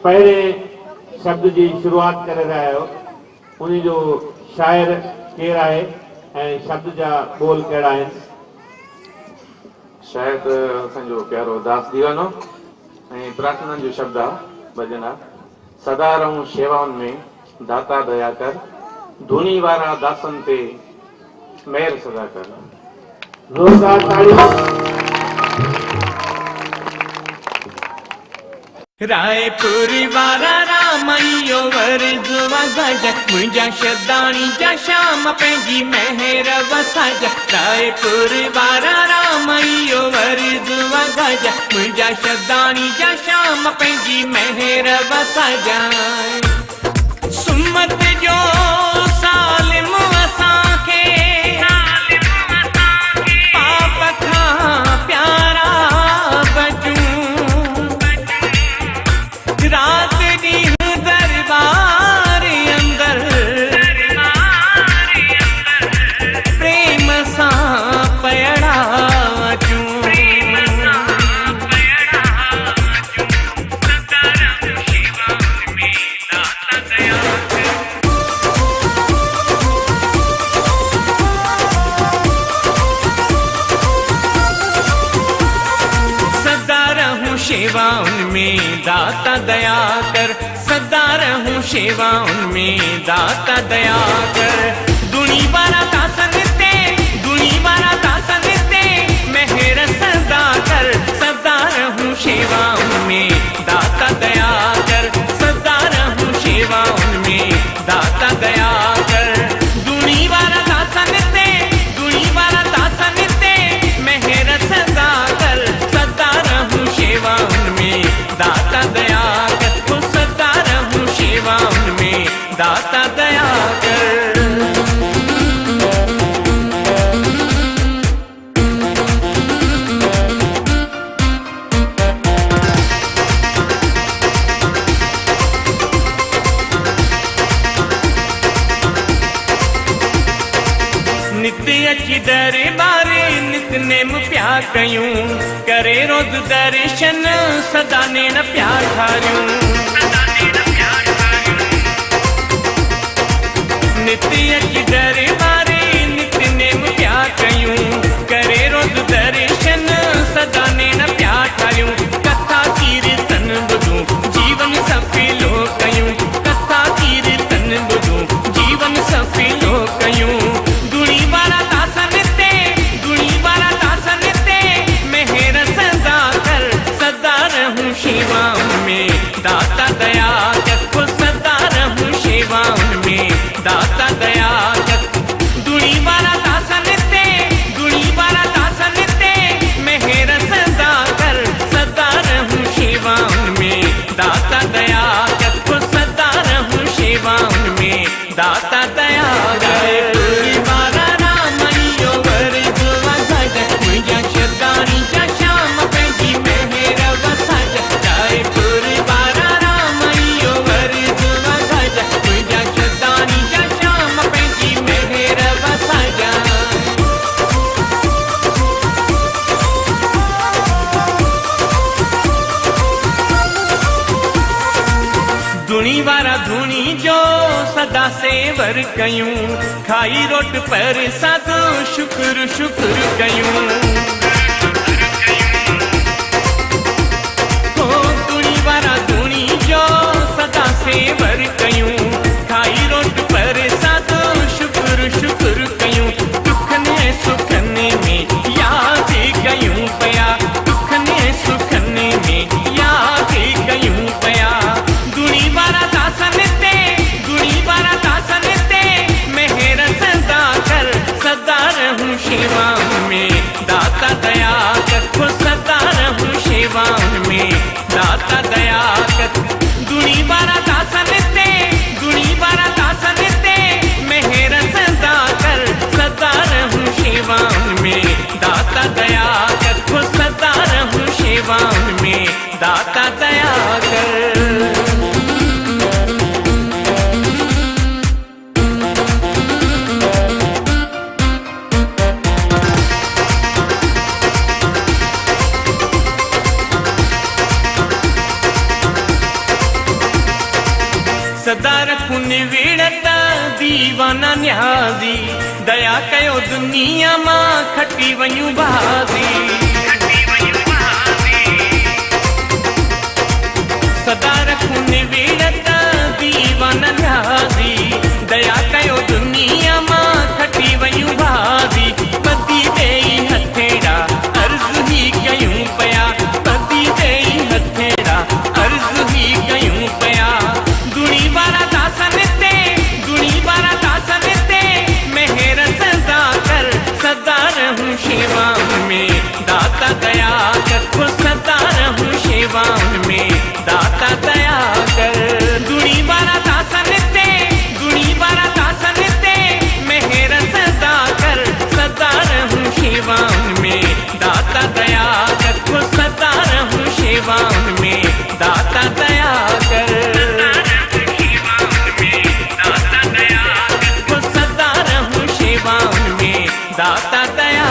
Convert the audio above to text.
पहले शब्द की शुरुआत करे रहा हो उन जो शायर केर है ऐं शब्द जा बोल कड़ा है। शायद असो प्यारो दास दीवानो प्रार्थना जो शब्द आ भजन आ। सदा रहूं शेवाउन में दाता दया कर, धुनी वारा दासन ते मेहर सदा कर। जोरदार ताली। रायपुर वारा रामैयो वरजुआ गज, मुंहिंजा शदानी जा श्याम पंहिंजी मेहर वसाज। रायपुर वारा रामैयो वरजुआ गज, मुंहिंजा शदानी जा श्याम पंहिंजी मेहर वसाज। सुमत जो सालिम असांखे, पाप खां प्यारा बचूं, रात ॾींहुं दरबार अंदर प्रेम सां पयड़ा अचूं। सेवा उनमें दाता दया कर, सदा रहूं सेवा उनमें दाता दया कर। दुनी वारा दासन ते, दुनी वारा दासन ते मेहर सदा कर, सदा रहूं सेवा उनमें दाता दया कर, सदा रहूं सेवा उनमें दाता दया कर। दुनी वारा दासन ते, दुनी वारा दासन ते मेहर सदा कर, सदा रहूं सेवा उनमें दाता दया कर, वो सदा रहूं सेवा उनमें दाता दया कर। नित्य अची दरबारे नितनेम प्या कयूं, करे रोज दर्शन सदा नेण प्या ठारियूं। नित्य अची दरबारे नितनेम प्या कयूं, करे रोज दर्शन सदा नेण प्या ठारियूं। कथा कीर्तन ॿुधूं जीवन सफलो कयूं, कथा कीर्तन ॿुधूं जीवन सफलो कयूं। दुनी वारा दासन ते, दुनी वारा दासन ते मेहर सदा कर, सदा रहूं सेवा उनमें दाता दया कर, वो सदा रहूं सेवा उनमें दाता दया कर। दुनी वारा दासन ते, दुनी वारा दासन ते मेहर सदा कर, सदा रहूं सेवा उनमें दाता दया कर, वो सदा रहूं सेवा उनमें दाता दया कर। धुनी वारा धुनी जो सदा सेवर कयूं, खाई रोट पर सादो शुक्र शुक्र कयूं। हो धुनी वारा धुनी जो सदा सेवर कयूं, खाई रोट पर सादो शुक्र शुक्र कयूं। दुखने सुखने में याद कयूं पया, दुखने सुखने में याद कयूं पया। दुनी वारा दासन ते, दुनी वारा दासन ते मेहर सदा कर, सदा रहूं सेवा उनमें दाता दया कर, वो सदा रहूं सेवा उनमें दाता दया कर। सदा रखूं निवेड़त दीवाना न्याज़ी दया कयो दुनिया मां खटी वञूं बाज़ी सदा रखूं निवेड़त दीवाना न्याज़ी दया कयो दुनिया मां खटी वञूं बाज़ी बदी देई हथेड़ा अर्ज़ ही कयूं पिया बदी देई हथेड़ा अर्ज़ ही कयूं पिया दुणी वारा दासन ते मेहर सदा कर सदा रहूं शेवा में दाता दया कर वो सदा रहूं शेवा में दाता दया कर दुणी वारा दासन ते मेहर सदा कर सदा रहूं शेवा में दाता दया कर वो सदा रहूं शेवा में दाता दया कर दाता दया